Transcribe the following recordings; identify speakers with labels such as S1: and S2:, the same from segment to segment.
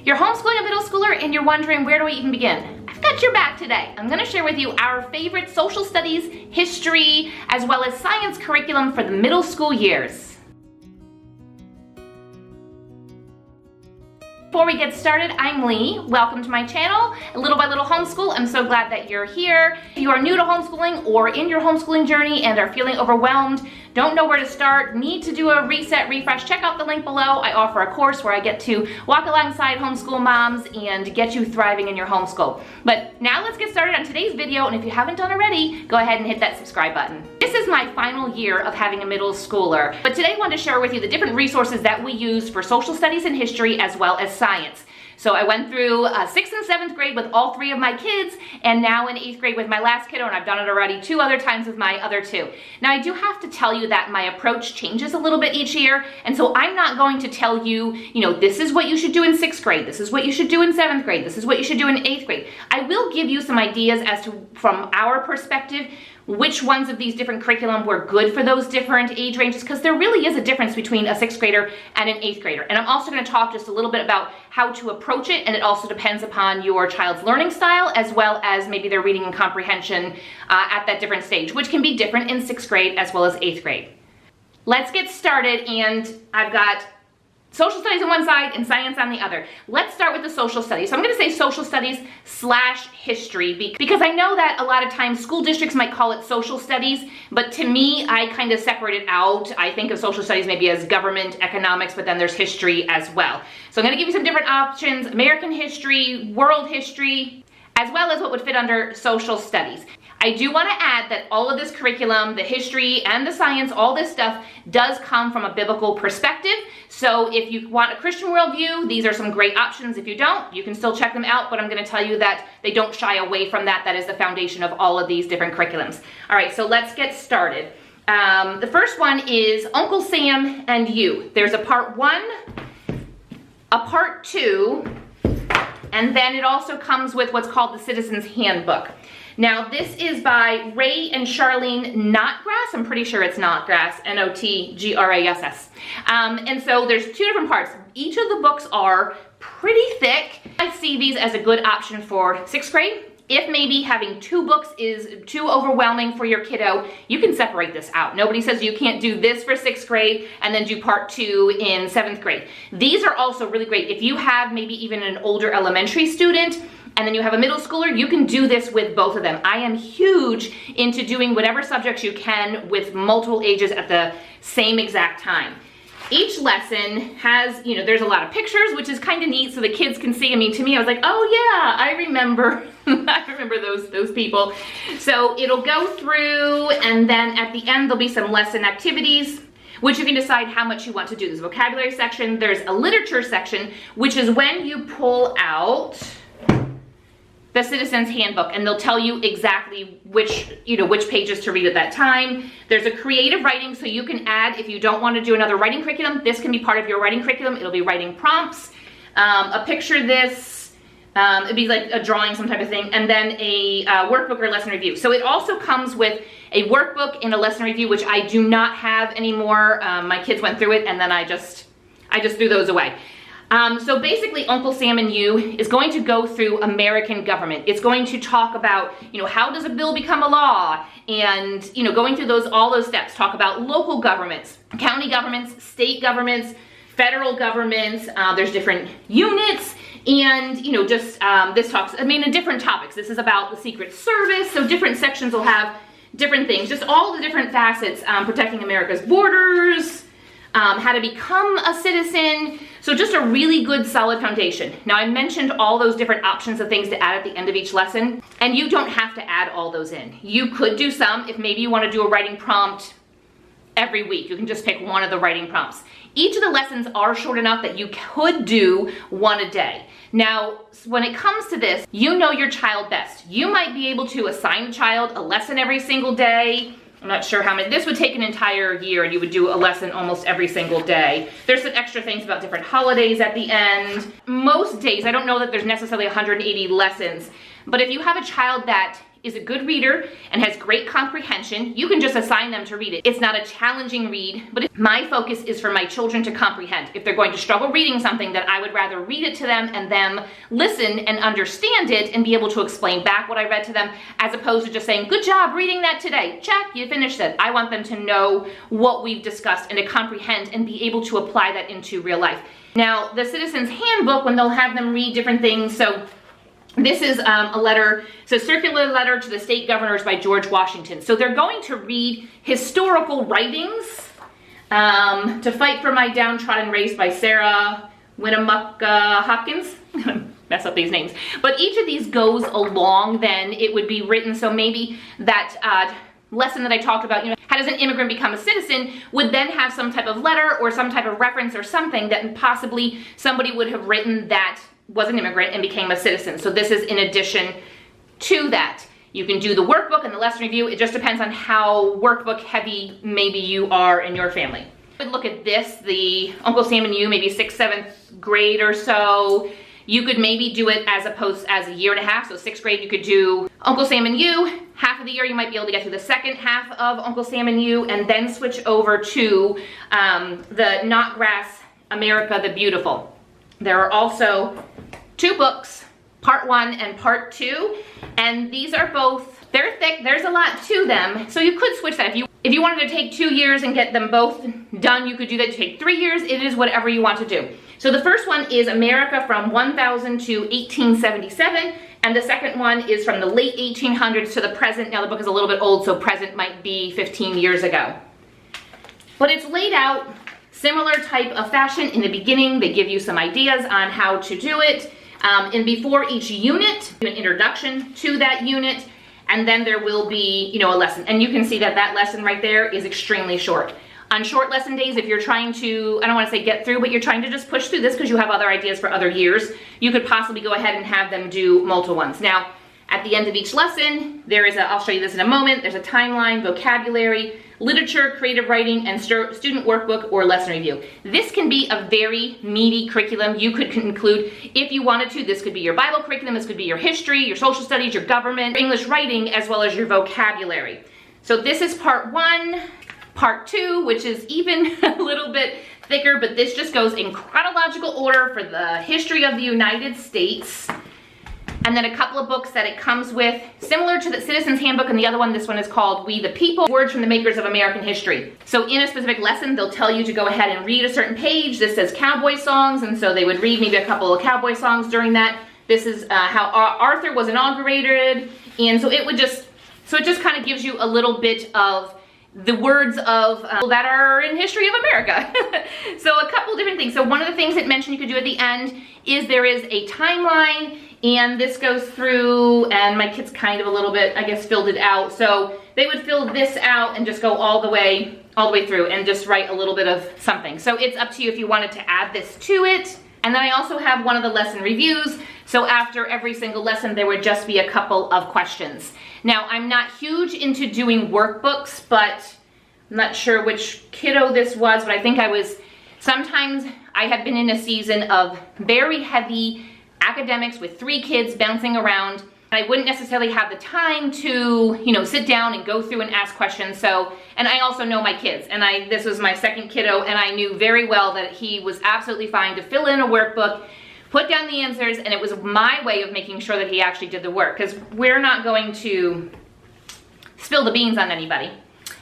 S1: You're homeschooling a middle schooler and you're wondering, where do we even begin? I've got your back today. I'm gonna share with you our favorite social studies, history, as well as science curriculum for the middle school years. Before we get started, I'm Leigh. Welcome to my channel, Little by Little Homeschool. I'm so glad that you're here. If you are new to homeschooling or in your homeschooling journey and are feeling overwhelmed, don't know where to start, need to do a reset, refresh, check out the link below. I offer a course where I get to walk alongside homeschool moms and get you thriving in your homeschool. But now let's get started on today's video, and if you haven't done already, go ahead and hit that subscribe button. This is my final year of having a middle schooler, but today I want to share with you the different resources that we use for social studies and history as well as science. So I went through 6th and 7th grade with all 3 of my kids, and now in 8th grade with my last kiddo, and I've done it already 2 other times with my other 2. Now I do have to tell you that my approach changes a little bit each year, and so I'm not going to tell you, this is what you should do in 6th grade, this is what you should do in 7th grade, this is what you should do in 8th grade. I will give you some ideas as to, from our perspective, which ones of these different curriculum were good for those different age ranges, because there really is a difference between a 6th grader and an 8th grader. And I'm also going to talk just a little bit about how to approach it, and it also depends upon your child's learning style as well as maybe their reading and comprehension at that different stage, which can be different in 6th grade as well as 8th grade. Let's get started, and I've got social studies on one side and science on the other. Let's start with the social studies. So I'm going to say social studies / history because I know that a lot of times school districts might call it social studies, but to me, I kind of separate it out. I think of social studies maybe as government, economics, but then there's history as well. So I'm going to give you some different options: American history, world history, as well as what would fit under social studies. I do want to add that all of this curriculum, the history and the science, all this stuff does come from a biblical perspective. So if you want a Christian worldview, these are some great options. If you don't, you can still check them out, but I'm going to tell you that they don't shy away from that. That is the foundation of all of these different curriculums. All right, so let's get started. The first one is Uncle Sam and You. There's a part 1, a part 2, and then it also comes with what's called the Citizen's Handbook. Now, this is by Ray and Charlene Notgrass. I'm pretty sure it's Notgrass, N-O-T-G-R-A-S-S. And so there's 2 different parts. Each of the books are pretty thick. I see these as a good option for 6th grade. If maybe having 2 books is too overwhelming for your kiddo, you can separate this out. Nobody says you can't do this for 6th grade and then do part 2 in 7th grade. These are also really great. If you have maybe even an older elementary student, and then you have a middle schooler, you can do this with both of them. I am huge into doing whatever subjects you can with multiple ages at the same exact time. Each lesson has, there's a lot of pictures, which is kind of neat so the kids can see. I mean, to me, I was like, oh yeah, I remember, I remember those people. So it'll go through, and then at the end, there'll be some lesson activities, which you can decide how much you want to do. There's a vocabulary section, there's a literature section, which is when you pull out the Citizen's Handbook, and they'll tell you exactly which pages to read at that time. There's a creative writing, so you can add, if you don't want to do another writing curriculum, this can be part of your writing curriculum. It'll be writing prompts, a picture this, it'd be like a drawing, some type of thing, and then a workbook or lesson review. So it also comes with a workbook and a lesson review, which I do not have anymore. My kids went through it, and then I just threw those away. So basically, Uncle Sam and You is going to go through American government. It's going to talk about, how does a bill become a law? And, going through all those steps. Talk about local governments, county governments, state governments, federal governments. There's different units. And, this talks, different topics. This is about the Secret Service. So different sections will have different things. Just all the different facets, protecting America's borders, how to become a citizen. So just a really good solid foundation. Now I mentioned all those different options of things to add at the end of each lesson, and you don't have to add all those in. You could do some if maybe you want to do a writing prompt every week. You can just pick one of the writing prompts. Each of the lessons are short enough that you could do 1 a day. Now, when it comes to this, you know your child best. You might be able to assign a child a lesson every single day. I'm not sure how many. This would take an entire year, and you would do a lesson almost every single day. There's some extra things about different holidays at the end. Most days, I don't know that there's necessarily 180 lessons, but if you have a child that is a good reader and has great comprehension, you can just assign them to read it. It's not a challenging read, but my focus is for my children to comprehend. If they're going to struggle reading something, then I would rather read it to them and them listen and understand it and be able to explain back what I read to them, as opposed to just saying, good job reading that today. Check, you finished it. I want them to know what we've discussed and to comprehend and be able to apply that into real life. Now, the Citizens Handbook, when they'll have them read different things, so this is a letter, so circular letter to the state governors by George Washington. So they're going to read historical writings. To Fight for My Downtrodden Race by Sarah Winnemucca Hopkins. I'm gonna mess up these names. But each of these goes along, then it would be written, so maybe that lesson that I talked about, how does an immigrant become a citizen, would then have some type of letter or some type of reference or something that possibly somebody would have written that was an immigrant and became a citizen. So this is in addition to that. You can do the workbook and the lesson review. It just depends on how workbook heavy maybe you are in your family. I would look at this, the Uncle Sam and You, maybe 6th, 7th grade or so. You could maybe do it as opposed as a year and a half. So 6th grade, you could do Uncle Sam and You. Half of the year, you might be able to get through the second half of Uncle Sam and You, and then switch over to the Knotgrass America the Beautiful. There are also 2 books, part 1 and part 2, and these are both, they're thick, there's a lot to them, so you could switch that. If you wanted to take 2 years and get them both done, you could do that. You take 3 years, it is whatever you want to do. So the first one is America from 1000 to 1877, and the second one is from the late 1800s to the present. Now the book is a little bit old, so present might be 15 years ago. But it's laid out similar type of fashion. In the beginning, they give you some ideas on how to do it. And before each unit, an introduction to that unit, and then there will be, a lesson. And you can see that that lesson right there is extremely short. On short lesson days, if you're trying to, I don't want to say get through, but you're trying to just push through this because you have other ideas for other years, you could possibly go ahead and have them do multiple ones. Now, at the end of each lesson, there is I'll show you this in a moment, there's a timeline, vocabulary, literature, creative writing, and student workbook or lesson review. This can be a very meaty curriculum. You could include, if you wanted to, this could be your Bible curriculum, this could be your history, your social studies, your government, English writing, as well as your vocabulary. So this is part 1. Part 2, which is even a little bit thicker, but this just goes in chronological order for the history of the United States. And then a couple of books that it comes with, similar to the Citizens Handbook, and the other one, this one is called We the People, Words from the Makers of American History. So in a specific lesson, they'll tell you to go ahead and read a certain page. This says cowboy songs, and so they would read maybe a couple of cowboy songs during that. This is how Arthur was inaugurated, and so it just kind of gives you a little bit of the words of that are in history of America. So a couple different things. So one of the things it mentioned you could do at the end is there is a timeline, and this goes through, and my kids kind of a little bit, I guess, filled it out. So they would fill this out and just go all the way through and just write a little bit of something. So it's up to you if you wanted to add this to it. And then I also have one of the lesson reviews. So after every single lesson, there would just be a couple of questions. Now, I'm not huge into doing workbooks, but I'm not sure which kiddo this was, but I think sometimes I have been in a season of very heavy academics with 3 kids bouncing around. And I wouldn't necessarily have the time to, sit down and go through and ask questions. So, and I also know my kids, and this was my second kiddo, and I knew very well that he was absolutely fine to fill in a workbook, put down the answers, and it was my way of making sure that he actually did the work, because we're not going to spill the beans on anybody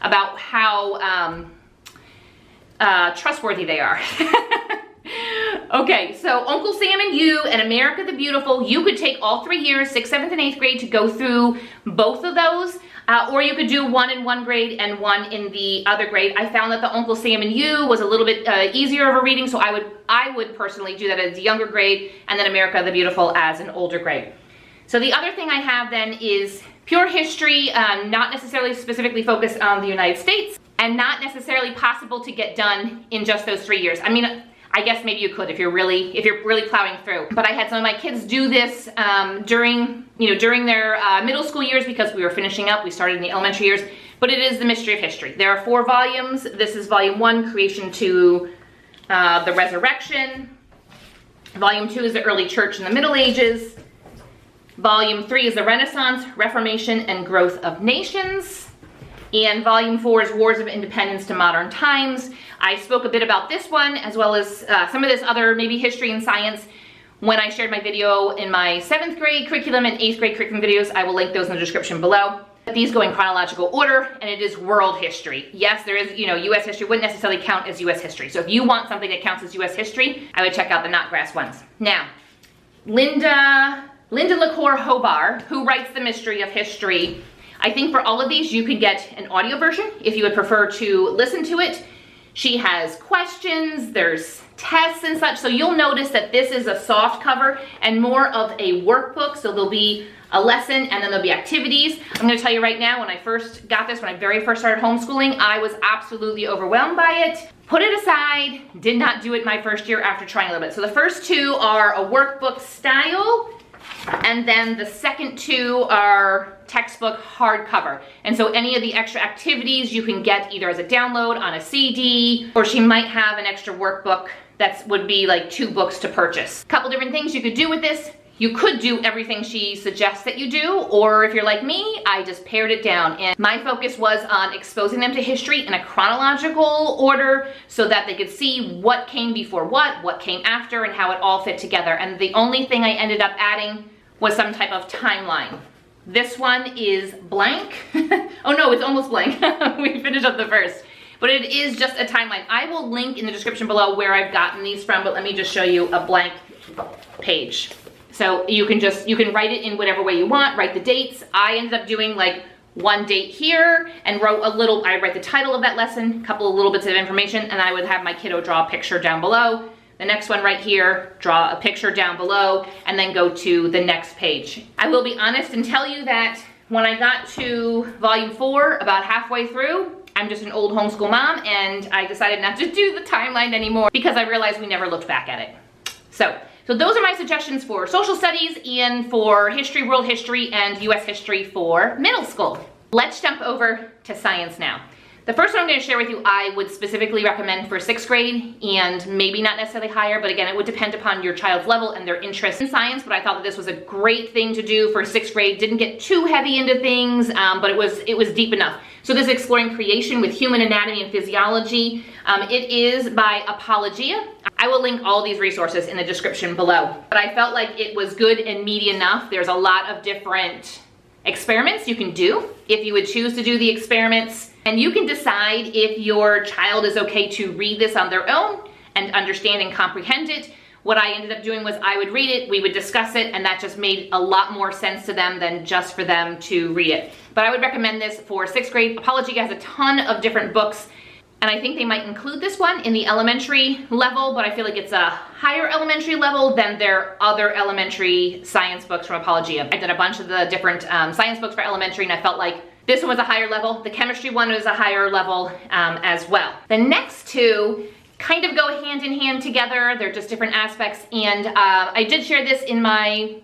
S1: about how trustworthy they are. Okay, so Uncle Sam and You and America the Beautiful, you could take all 3 years, 6th, 7th, and 8th grade to go through both of those, or you could do one in one grade and one in the other grade. I found that the Uncle Sam and You was a little bit easier of a reading, so I would personally do that as a younger grade, and then America the Beautiful as an older grade. So the other thing I have then is pure history, not necessarily specifically focused on the United States, and not necessarily possible to get done in just those 3 years. I mean, I guess maybe you could if you're really plowing through. But I had some of my kids do this during their middle school years because we were finishing up. We started in the elementary years. But it is the Mystery of History. There are 4 volumes. This is volume 1, Creation to the Resurrection. Volume 2 is the Early Church in the Middle Ages. Volume 3 is the Renaissance, Reformation, and Growth of Nations. And Volume 4 is Wars of Independence to Modern Times. I spoke a bit about this one, as well as some of this other, maybe history and science, when I shared my video in my 7th grade curriculum and 8th grade curriculum videos. I will link those in the description below. These go in chronological order, and it is world history. Yes, there is, US history wouldn't necessarily count as US history. So if you want something that counts as US history, I would check out the Knotgrass ones. Now, Linda LaCour Hobar, who writes The Mystery of History, I think for all of these, you could get an audio version if you would prefer to listen to it. She has questions, there's tests and such, so you'll notice that this is a soft cover and more of a workbook, so there'll be a lesson and then there'll be activities. I'm gonna tell you right now, when I first got this, when I very first started homeschooling, I was absolutely overwhelmed by it. Put it aside, did not do it my first year after trying a little bit. So the first 2 are a workbook style, and then the second 2 are textbook hardcover. And so any of the extra activities you can get either as a download on a CD, or she might have an extra workbook that would be like 2 books to purchase. Couple different things you could do with this. You could do everything she suggests that you do, or if you're like me, I just pared it down. And my focus was on exposing them to history in a chronological order so that they could see what came before what came after, and how it all fit together. And the only thing I ended up adding was some type of timeline. This one is blank. Oh no, it's almost blank. We finished up the first. But it is just a timeline. I will link in the description below where I've gotten these from, but let me just show you a blank page. So you can write it in whatever way you want, write the dates. I ended up doing like one date here and wrote I write the title of that lesson, a couple of little bits of information, and I would have my kiddo draw a picture down below. The next one right here, draw a picture down below, and then go to the next page. I will be honest and tell you that when I got to volume 4, about halfway through, I'm just an old homeschool mom, and I decided not to do the timeline anymore because I realized we never looked back at it. So those are my suggestions for social studies and for history, world history, and US history for middle school. Let's jump over to science now. The first one I'm going to share with you, I would specifically recommend for 6th grade, and maybe not necessarily higher, but again, it would depend upon your child's level and their interest in science, but I thought that this was a great thing to do for 6th grade. Didn't get too heavy into things, but it was deep enough. So this is Exploring Creation with Human Anatomy and Physiology. It is by Apologia. I will link all these resources in the description below, but I felt like it was good and meaty enough. There's a lot of different experiments you can do if you would choose to do the experiments. And you can decide if your child is okay to read this on their own and understand and comprehend it. What I ended up doing was I would read it, we would discuss it, and that just made a lot more sense to them than just for them to read it. But I would recommend this for 6th grade. Apologia has a ton of different books, and I think they might include this one in the elementary level, but I feel like it's a higher elementary level than their other elementary science books from Apologia. I did a bunch of the different science books for elementary, and I felt like this one was a higher level. The chemistry one was a higher level as well. The next 2 kind of go hand in hand together. They're just different aspects, and I did share this in my,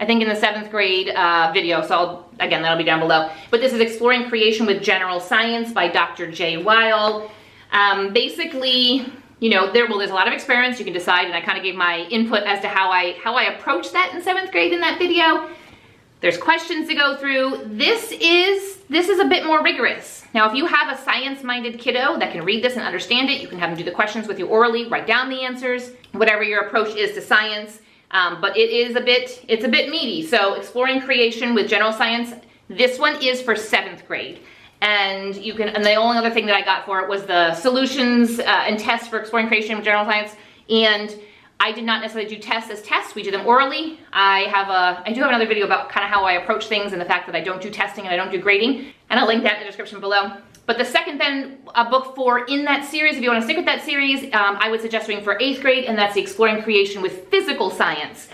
S1: I think in the 7th grade video, so again, that'll be down below. But this is Exploring Creation with General Science by Dr. J. Weil. Basically, there's a lot of experiments you can decide, and I kind of gave my input as to how I approached that in 7th grade in that video. There's questions to go through. This is a bit more rigorous. Now, if you have a science-minded kiddo that can read this and understand it, you can have them do the questions with you orally, write down the answers, whatever your approach is to science. But it's a bit meaty. So Exploring Creation with General Science, this one is for 7th grade. And the only other thing that I got for it was the solutions and tests for Exploring Creation with General Science. And I did not necessarily do tests as tests. We did them orally. I do have another video about kind of how I approach things and the fact that I don't do testing and I don't do grading, and I'll link that in the description below. But the second book in that series, if you want to stick with that series, I would suggest doing for 8th grade, and that's the Exploring Creation with Physical Science.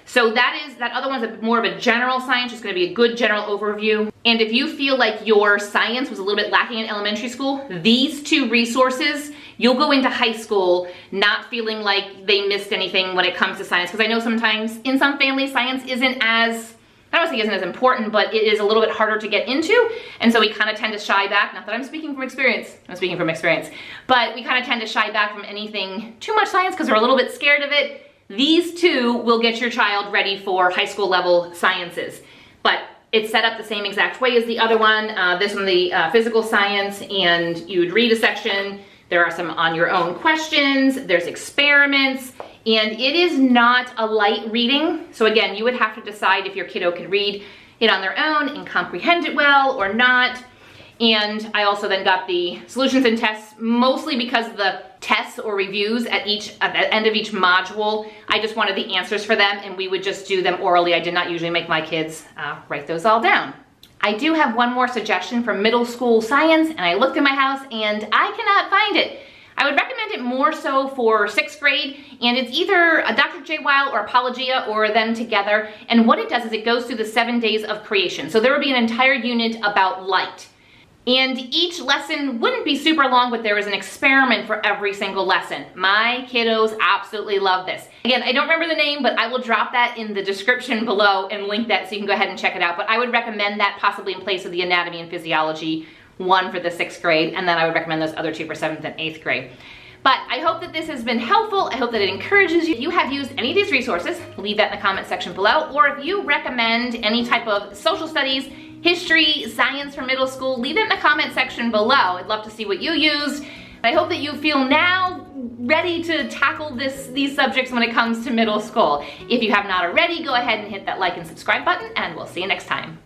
S1: So that other one's more of a general science, just going to be a good general overview. And if you feel like your science was a little bit lacking in elementary school, these 2 resources, you'll go into high school not feeling like they missed anything when it comes to science. Because I know sometimes in some families, science isn't as, I don't think isn't as important, but it is a little bit harder to get into. And so we kind of tend to shy back. Not that I'm speaking from experience, but we kind of tend to shy back from anything too much science because we're a little bit scared of it. These two will get your child ready for high school level sciences. But it's set up the same exact way as the other one. This one, the physical science, and you would read a section. There are some on your own questions, there's experiments, and it is not a light reading. So again, you would have to decide if your kiddo could read it on their own and comprehend it well or not. And I also then got the solutions and tests, mostly because of the tests or reviews at the end of each module. I just wanted the answers for them, and we would just do them orally. I did not usually make my kids write those all down. I do have one more suggestion for middle school science, and I looked in my house and I cannot find it. I would recommend it more so for 6th grade, and it's either a Dr. J. Weil or Apologia or them together. And what it does is it goes through the 7 days of creation. So there would be an entire unit about light. And each lesson wouldn't be super long, but there was an experiment for every single lesson. My kiddos absolutely love this. Again, I don't remember the name, but I will drop that in the description below and link that so you can go ahead and check it out. But I would recommend that possibly in place of the anatomy and physiology one for the 6th grade, and then I would recommend those other two for 7th and 8th grade. But I hope that this has been helpful. I hope that it encourages you. If you have used any of these resources, leave that in the comment section below. Or if you recommend any type of social studies, history, science for middle school, leave it in the comment section below. I'd love to see what you used. I hope that you feel now ready to tackle these subjects when it comes to middle school. If you have not already, go ahead and hit that like and subscribe button, and we'll see you next time.